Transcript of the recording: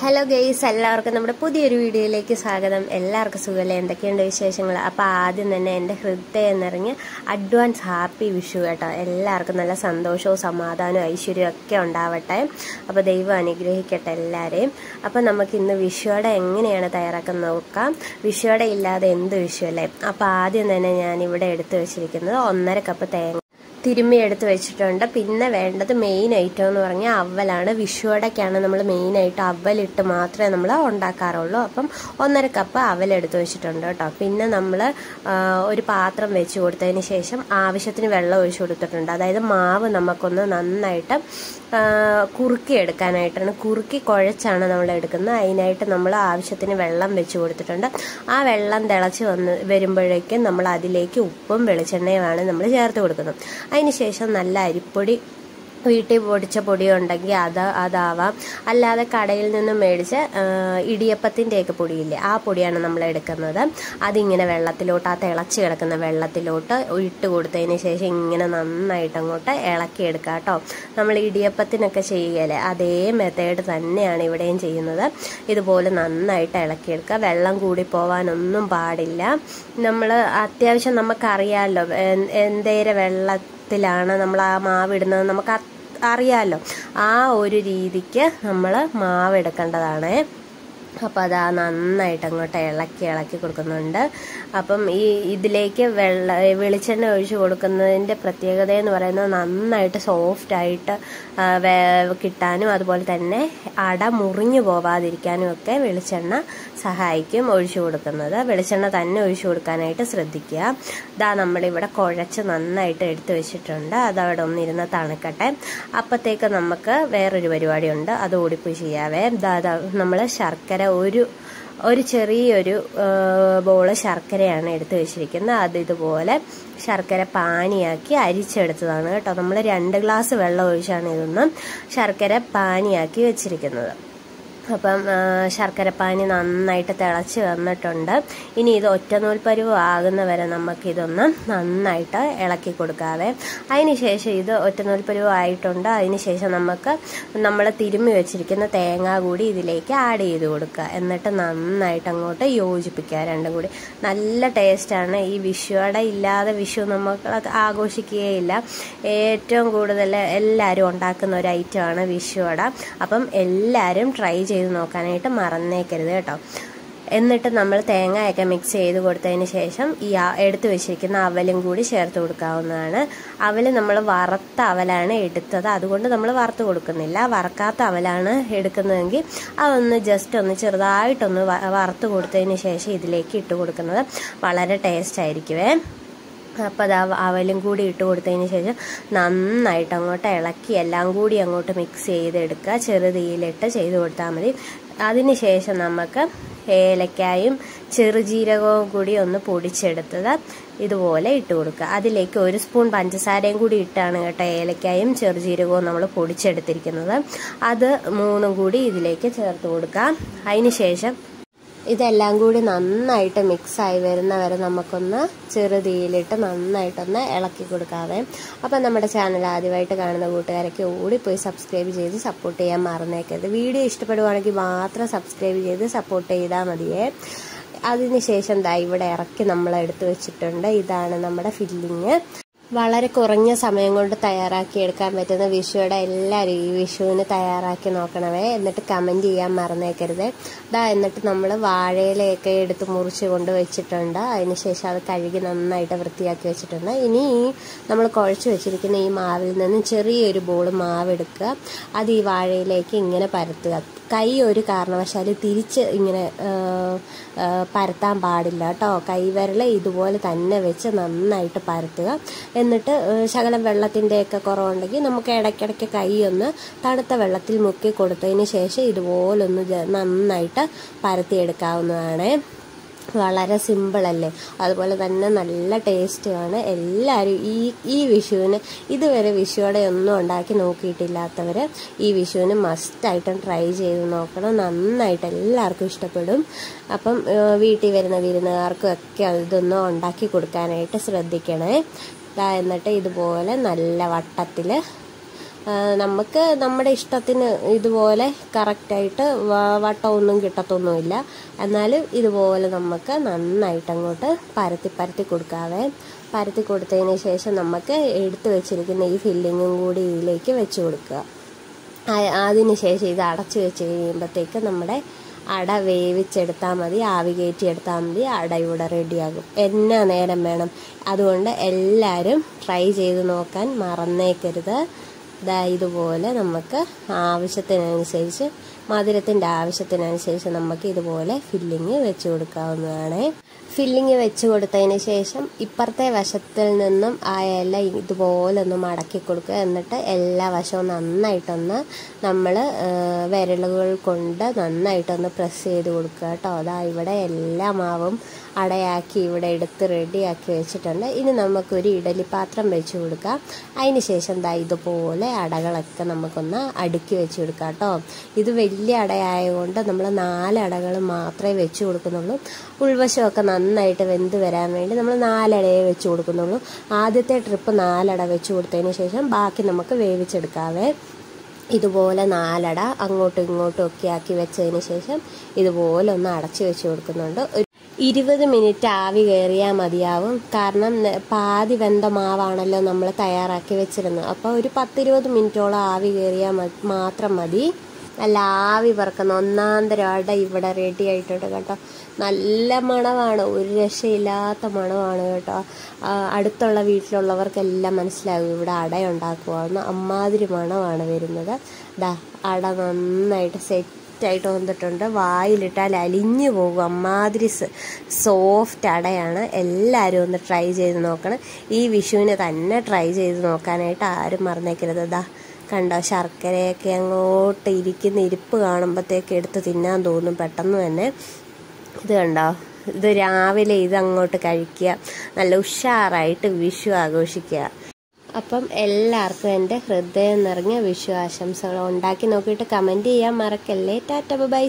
Hello guys, എല്ലാവർക്കും നമ്മുടെ പുതിയൊരു വീഡിയോയിലേക്ക് സ്വാഗതം. എല്ലാവർക്കും സുഖമല്ലേ? എന്തൊക്കെയുണ്ട് വിശേഷങ്ങൾ? അപ്പോൾ ആദ്യം തന്നെ എൻ്റെ ഹൃദയം നിറഞ്ഞ് അഡ്വാൻസ് ഹാപ്പി വിഷു കേട്ടോ. എല്ലാവർക്കും നല്ല സന്തോഷവും സമാധാനവും ഐശ്വര്യവും ഒക്കെ ഉണ്ടാവട്ടെ. അപ്പോൾ ദൈവം അനുഗ്രഹിക്കട്ടെ എല്ലാവരെയും. അപ്പോൾ നമുക്ക് ഇന്ന് വിഷുവട എങ്ങനെയാണ് തയ്യാറാക്കുന്നത് നോക്കാം. വിഷുവട ഇല്ലാതെ എന്ത് വിഷു അല്ലേ? അപ്പോൾ ആദ്യം തന്നെ ഞാനിവിടെ എടുത്തു വെച്ചിരിക്കുന്നത് 1.5 കപ്പ് തേങ്ങ തിരുമ്മി എടുത്ത് വെച്ചിട്ടുണ്ട്. പിന്നെ വേണ്ടത് മെയിൻ ഐറ്റം എന്ന് പറഞ്ഞാൽ അവലാണ്. വിഷുവടയ്ക്കാണ് നമ്മൾ മെയിനായിട്ട് അവലിട്ട് മാത്രമേ നമ്മൾ ഉണ്ടാക്കാറുള്ളൂ. അപ്പം 1.5 കപ്പ് അവലെടുത്ത് വെച്ചിട്ടുണ്ട് കേട്ടോ. പിന്നെ നമ്മൾ ഒരു പാത്രം വെച്ച് കൊടുത്തതിന് ശേഷം ആവശ്യത്തിന് വെള്ളം ഒഴിച്ചു കൊടുത്തിട്ടുണ്ട്. അതായത് മാവ് നമുക്കൊന്ന് നന്നായിട്ട് കുറുക്കി എടുക്കാനായിട്ടാണ്. കുറുക്കി കുഴച്ചാണ് നമ്മൾ എടുക്കുന്നത്. അതിനായിട്ട് നമ്മൾ ആവശ്യത്തിന് വെള്ളം വെച്ച് കൊടുത്തിട്ടുണ്ട്. ആ വെള്ളം തിളച്ച് വരുമ്പോഴേക്കും നമ്മൾ അതിലേക്ക് ഉപ്പും വെളിച്ചെണ്ണയുമാണ് നമ്മൾ ചേർത്ത് കൊടുക്കുന്നത്. അതിനുശേഷം നല്ല അരിപ്പൊടി വീട്ടിൽ പൊടിച്ച പൊടി ഉണ്ടെങ്കിൽ അതാവാം. അല്ലാതെ കടയിൽ നിന്ന് മേടിച്ച ഇടിയപ്പത്തിൻ്റെയൊക്കെ പൊടിയില്ലേ, ആ പൊടിയാണ് നമ്മൾ എടുക്കുന്നത്. അതിങ്ങനെ വെള്ളത്തിലോട്ട്, ആ തിളച്ച് കിടക്കുന്ന വെള്ളത്തിലോട്ട് ഇട്ട് കൊടുത്തതിന് ശേഷം ഇങ്ങനെ നന്നായിട്ട് അങ്ങോട്ട് ഇളക്കിയെടുക്കുക കേട്ടോ. നമ്മൾ ഇടിയപ്പത്തിനൊക്കെ ചെയ്യുകയല്ലേ, അതേ മെത്തേഡ് തന്നെയാണ് ഇവിടെയും ചെയ്യുന്നത്. ഇതുപോലെ നന്നായിട്ട് ഇളക്കിയെടുക്കുക. വെള്ളം കൂടി പോവാനൊന്നും പാടില്ല. നമ്മൾ അത്യാവശ്യം നമുക്കറിയാമല്ലോ എന്തേരം വെള്ളത്തിലാണ് നമ്മൾ ആ മാവിടുന്നത്, നമുക്ക് അറിയാമല്ലോ. ആ ഒരു രീതിക്ക് നമ്മൾ മാവ് എടുക്കേണ്ടതാണ്. അപ്പോൾ അതാ നന്നായിട്ട് അങ്ങോട്ട് ഇളക്കി കൊടുക്കുന്നുണ്ട്. അപ്പം ഇതിലേക്ക് വെളിച്ചെണ്ണ ഒഴിച്ച് കൊടുക്കുന്നതിൻ്റെ പ്രത്യേകത എന്ന് പറയുന്നത് നന്നായിട്ട് സോഫ്റ്റായിട്ട് കിട്ടാനും അതുപോലെ തന്നെ അട മുറിഞ്ഞു പോവാതിരിക്കാനും ഒക്കെ വെളിച്ചെണ്ണ സഹായിക്കും. ഒഴിച്ചു കൊടുക്കുന്നത് വെളിച്ചെണ്ണ തന്നെ ഒഴിച്ചു കൊടുക്കാനായിട്ട് ശ്രദ്ധിക്കുക. ഇതാ നമ്മളിവിടെ കുഴച്ച് നന്നായിട്ട് എടുത്തു വെച്ചിട്ടുണ്ട്. അതവിടെ ഒന്നിരുന്ന് തണുക്കട്ടെ. അപ്പോഴത്തേക്ക് നമുക്ക് വേറൊരു പരിപാടിയുണ്ട്, അത് ഓടിപ്പോയി ചെയ്യാവേ. നമ്മൾ ശർക്കര ഒരു ചെറിയൊരു ബോള് ശർക്കരയാണ് എടുത്ത് വെച്ചിരിക്കുന്നത്. അത് ഇതുപോലെ ശർക്കര പാനിയാക്കി അരിച്ചെടുത്തതാണ് കേട്ടോ. നമ്മൾ 2 ഗ്ലാസ് വെള്ളം ഒഴിച്ചാണ് ഇതൊന്നും ശർക്കര പാനിയാക്കി വെച്ചിരിക്കുന്നത്. അപ്പം ശർക്കരപ്പാനി നന്നായിട്ട് തിളച്ച് വന്നിട്ടുണ്ട്. ഇനി ഇത് ഒറ്റനൂൽ പരുവ് ആകുന്ന വരെ നമുക്കിതൊന്ന് നന്നായിട്ട് ഇളക്കി കൊടുക്കാവേ. അതിനുശേഷം ഇത് ഒറ്റനൂൽ പരുവ് ആയിട്ടുണ്ട്. അതിനുശേഷം നമ്മൾ തിരുമ്മി വെച്ചിരിക്കുന്ന തേങ്ങ കൂടി ഇതിലേക്ക് ആഡ് ചെയ്ത് കൊടുക്കുക. എന്നിട്ട് നന്നായിട്ട് അങ്ങോട്ട് യോജിപ്പിക്കുക. രണ്ടും കൂടി നല്ല ടേസ്റ്റാണ്. ഈ വിഷുവട ഇല്ലാതെ വിഷു നമുക്ക് ആഘോഷിക്കുകയില്ല. ഏറ്റവും കൂടുതൽ എല്ലാവരും ഉണ്ടാക്കുന്ന ഒരു ഐറ്റമാണ് വിഷുവട. അപ്പം എല്ലാവരും ട്രൈ ചെയ്ത് നോക്കാനായിട്ട് മറന്നേക്കരുത് കേട്ടോ. എന്നിട്ട് നമ്മൾ തേങ്ങയൊക്കെ മിക്സ് ചെയ്ത് കൊടുത്തതിന് ശേഷം ഈ എടുത്തു വെച്ചിരിക്കുന്ന അവലും കൂടി ചേർത്ത് കൊടുക്കാവുന്നതാണ്. അവൽ നമ്മൾ വറുത്ത അവലാണ് എടുത്തത്, അതുകൊണ്ട് നമ്മൾ വറുത്ത് കൊടുക്കുന്നില്ല. വറക്കാത്ത അവലാണ് എടുക്കുന്നതെങ്കിൽ അതൊന്ന് ജസ്റ്റ് ഒന്ന് ചെറുതായിട്ടൊന്ന് വറുത്ത് കൊടുത്തതിന് ശേഷം ഇതിലേക്ക് ഇട്ട് കൊടുക്കുന്നത് വളരെ ടേസ്റ്റ് ആയിരിക്കുമേ. അപ്പോൾ അത് അവലും കൂടി ഇട്ട് കൊടുത്തതിന് ശേഷം നന്നായിട്ട് അങ്ങോട്ട് ഇളക്കി എല്ലാം കൂടി അങ്ങോട്ട് മിക്സ് ചെയ്തെടുക്കുക. ചെറുതീയിലിട്ട് ചെയ്ത് കൊടുത്താൽ മതി. അതിന് ശേഷം നമുക്ക് ഏലക്കായും ചെറുജീരകവും കൂടി ഒന്ന് പൊടിച്ചെടുത്തത് ഇതുപോലെ ഇട്ട് കൊടുക്കുക. അതിലേക്ക് 1 സ്പൂൺ പഞ്ചസാരയും കൂടി ഇട്ടാണ് കേട്ടോ ഏലക്കായും ചെറുജീരകവും നമ്മൾ പൊടിച്ചെടുത്തിരിക്കുന്നത്. അത് 3 കൂടി ഇതിലേക്ക് ചേർത്ത് കൊടുക്കുക. അതിന് ശേഷം ഇതെല്ലാം കൂടി നന്നായിട്ട് മിക്സായി വരുന്നവരെ നമുക്കൊന്ന് ചെറുതീയിലിട്ട് നന്നായിട്ടൊന്ന് ഇളക്കി കൊടുക്കാവേ. അപ്പം നമ്മുടെ ചാനൽ ആദ്യമായിട്ട് കാണുന്ന കൂട്ടുകാരൊക്കെ ഓടിപ്പോയി സബ്സ്ക്രൈബ് ചെയ്ത് സപ്പോർട്ട് ചെയ്യാൻ മറന്നേക്കരുത്. വീഡിയോ ഇഷ്ടപ്പെടുവാണെങ്കിൽ മാത്രം സബ്സ്ക്രൈബ് ചെയ്ത് സപ്പോർട്ട് ചെയ്താൽ മതിയേ. അതിനുശേഷം ഇവിടെ ഇറക്കി നമ്മൾ എടുത്തു വെച്ചിട്ടുണ്ട്. ഇതാണ് നമ്മുടെ ഫില്ലിങ്. വളരെ കുറഞ്ഞ സമയം കൊണ്ട് തയ്യാറാക്കി എടുക്കാൻ പറ്റുന്ന വിഷുവട എല്ലാവരും ഈ വിഷുവിന് തയ്യാറാക്കി നോക്കണവേ. എന്നിട്ട് കമൻറ്റ് ചെയ്യാൻ മറന്നേക്കരുത്. എന്നിട്ട് നമ്മൾ വാഴയിലയൊക്കെ എടുത്ത് മുറിച്ച് കൊണ്ട് വെച്ചിട്ടുണ്ട്. അതിനുശേഷം അത് കഴുകി നന്നായിട്ട് വൃത്തിയാക്കി വെച്ചിട്ടുണ്ട്. ഇനി നമ്മൾ കുഴച്ച് വെച്ചിരിക്കുന്ന ഈ മാവിൽ നിന്ന് ചെറിയൊരു ബോൾ മാവ് എടുക്കുക. അത് ഈ വാഴയിലേക്ക് ഇങ്ങനെ പരത്തുക. കൈ ഒരു കാരണവശാലും തിരിച്ച് ഇങ്ങനെ പരത്താൻ പാടില്ല കേട്ടോ. കൈവിരൽ ഇതുപോലെ തന്നെ വെച്ച് നന്നായിട്ട് പരത്തുക. എന്നിട്ട് ശകലം വെള്ളത്തിൻ്റെയൊക്കെ കുറവുണ്ടെങ്കിൽ നമുക്ക് ഇടയ്ക്കിടയ്ക്ക് കൈ ഒന്ന് തണുത്ത വെള്ളത്തിൽ മുക്കി കൊടുത്തതിന് ശേഷം ഇതുപോലൊന്ന് നന്നായിട്ട് പരത്തിയെടുക്കാവുന്നതാണ്. വളരെ സിമ്പിളല്ലേ, അതുപോലെ തന്നെ നല്ല ടേസ്റ്റുമാണ്. എല്ലാവരും ഈ വിഷുവിന് ഇതുവരെ വിഷുവടയൊന്നും ഉണ്ടാക്കി നോക്കിയിട്ടില്ലാത്തവർ ഈ വിഷുവിന് മസ്റ്റായിട്ടും ട്രൈ ചെയ്ത് നോക്കണം. നന്നായിട്ട് എല്ലാവർക്കും ഇഷ്ടപ്പെടും. അപ്പം വീട്ടിൽ വരുന്ന വിരുന്നുകാർക്കും ഒക്കെ ഇതൊന്നും ഉണ്ടാക്കി കൊടുക്കാനായിട്ട് ശ്രദ്ധിക്കണേ. എന്നിട്ട് ഇതുപോലെ നല്ല വട്ടത്തിൽ നമുക്ക് നമ്മുടെ ഇഷ്ടത്തിന് ഇതുപോലെ കറക്റ്റായിട്ട് വട്ടമൊന്നും കിട്ടത്തൊന്നുമില്ല. എന്നാലും ഇതുപോലെ നമുക്ക് നന്നായിട്ട് അങ്ങോട്ട് പരത്തി കൊടുക്കാവേ. പരത്തി കൊടുത്തതിന് ശേഷം നമുക്ക് എടുത്തു വെച്ചിരിക്കുന്ന ഈ ഫില്ലിങ്ങും കൂടി ഇതിലേക്ക് വെച്ച് കൊടുക്കുക. അതിന് ശേഷം ഇത് അടച്ചു വെച്ച് കഴിയുമ്പോഴത്തേക്ക് നമ്മുടെ അട വേവിച്ചെടുത്താൽ മതി, ആവി കയറ്റിയെടുത്താൽ മതി. അട ഇവിടെ റെഡിയാകും. എന്നാ നേരം വേണം. അതുകൊണ്ട് എല്ലാവരും ട്രൈ ചെയ്ത് നോക്കാൻ മറന്നേക്കരുത്. ഇതുപോലെ നമുക്ക് ആവശ്യത്തിനനുസരിച്ച്, മധുരത്തിൻ്റെ ആവശ്യത്തിനനുസരിച്ച് നമുക്ക് ഇതുപോലെ ഫില്ലിങ് വെച്ച് കൊടുക്കാവുന്നതാണ്. ഫില്ലിങ് വെച്ച് കൊടുത്തതിന് ശേഷം ഇപ്പുറത്തെ വശത്തിൽ നിന്നും ആ ഇല ഇതുപോലെ ഒന്ന് മടക്കി കൊടുക്കുക. എന്നിട്ട് എല്ലാ വശവും നന്നായിട്ടൊന്ന് നമ്മൾ വിരലുകൾ കൊണ്ട് നന്നായിട്ടൊന്ന് പ്രസ് ചെയ്ത് കൊടുക്കുക കേട്ടോ. ഇവിടെ എല്ലാ മാവും അടയാക്കി ഇവിടെ എടുത്ത് റെഡിയാക്കി വെച്ചിട്ടുണ്ട്. ഇനി നമുക്കൊരു ഇഡലി പാത്രം വെച്ച് കൊടുക്കാം. അതിന് ശേഷം ഇതുപോലെ അടകളൊക്കെ നമുക്കൊന്ന് അടുക്കി വെച്ച് കൊടുക്കാം കേട്ടോ. ഇത് വലിയ അടയായതുകൊണ്ട് നമ്മൾ 4 അടകൾ മാത്രമേ വെച്ച് കൊടുക്കുന്നുള്ളൂ. ഉൾവശമൊക്കെ നന്നായിട്ട് വെന്ത് വരാൻ വേണ്ടി നമ്മൾ 4 അടയെ വെച്ച് കൊടുക്കുന്നുള്ളൂ. ആദ്യത്തെ ട്രിപ്പ് 4 അട വെച്ച് കൊടുത്തതിന് ശേഷം ബാക്കി നമുക്ക് വേവിച്ചെടുക്കാവേ. ഇതുപോലെ 4 അട അങ്ങോട്ടും ഇങ്ങോട്ടും ഒക്കെ ആക്കി വെച്ചതിന് ശേഷം ഇതുപോലെ ഒന്ന് അടച്ചു വെച്ച് കൊടുക്കുന്നുണ്ട്. 20 മിനിറ്റ് ആവി കയറിയാൽ മതിയാവും. കാരണം പാതി വെന്ത മാവാണല്ലോ നമ്മൾ തയ്യാറാക്കി വെച്ചിരുന്നത്. അപ്പോൾ ഒരു 10-20 മിനിറ്റോളം ആവി കയറിയാൽ മാത്രം മതി. നല്ല ആവി പറക്കുന്ന ഒന്നാന്തരം അട ഇവിടെ റെഡി ആയിട്ടുണ്ട് കേട്ടോ. നല്ല മണമാണ്, ഒരു രക്ഷയില്ലാത്ത മണമാണ് കേട്ടോ. അടുത്തുള്ള വീട്ടിലുള്ളവർക്കെല്ലാം മനസ്സിലാകും ഇവിടെ അട ഉണ്ടാക്കുവാന്ന്. അമ്മാതിരി മണമാണ് വരുന്നത്. അട നന്നായിട്ട് സെറ്റായിട്ട് വന്നിട്ടുണ്ട്. വായിലിട്ടാൽ അലിഞ്ഞു പോകും. അമ്മാതിരി സോഫ്റ്റ് അടയാണ്. എല്ലാവരും ഒന്ന് ട്രൈ ചെയ്ത് നോക്കണം. ഈ വിഷുവിന് തന്നെ ട്രൈ ചെയ്ത് നോക്കാനായിട്ട് ആരും മറന്നേക്കരുത്. കണ്ടോ, ശർക്കരയൊക്കെ അങ്ങോട്ട് ഇരിക്കുന്ന ഇരിപ്പ് കാണുമ്പോഴത്തേക്ക് എടുത്ത് തിന്നാൻ തോന്നും പെട്ടെന്ന് തന്നെ. ഇത് കണ്ടോ, ഇത് രാവിലെ ഇതങ്ങോട്ട് കഴിക്കുക. നല്ല ഉഷാറായിട്ട് വിഷു ആഘോഷിക്കുക. അപ്പം എല്ലാവർക്കും എൻ്റെ ഹൃദയം നിറഞ്ഞ വിഷു ആശംസകൾ. ഉണ്ടാക്കി നോക്കിയിട്ട് കമൻറ്റ് ചെയ്യാൻ മറക്കല്ലേ. ടാറ്റ ബൈ.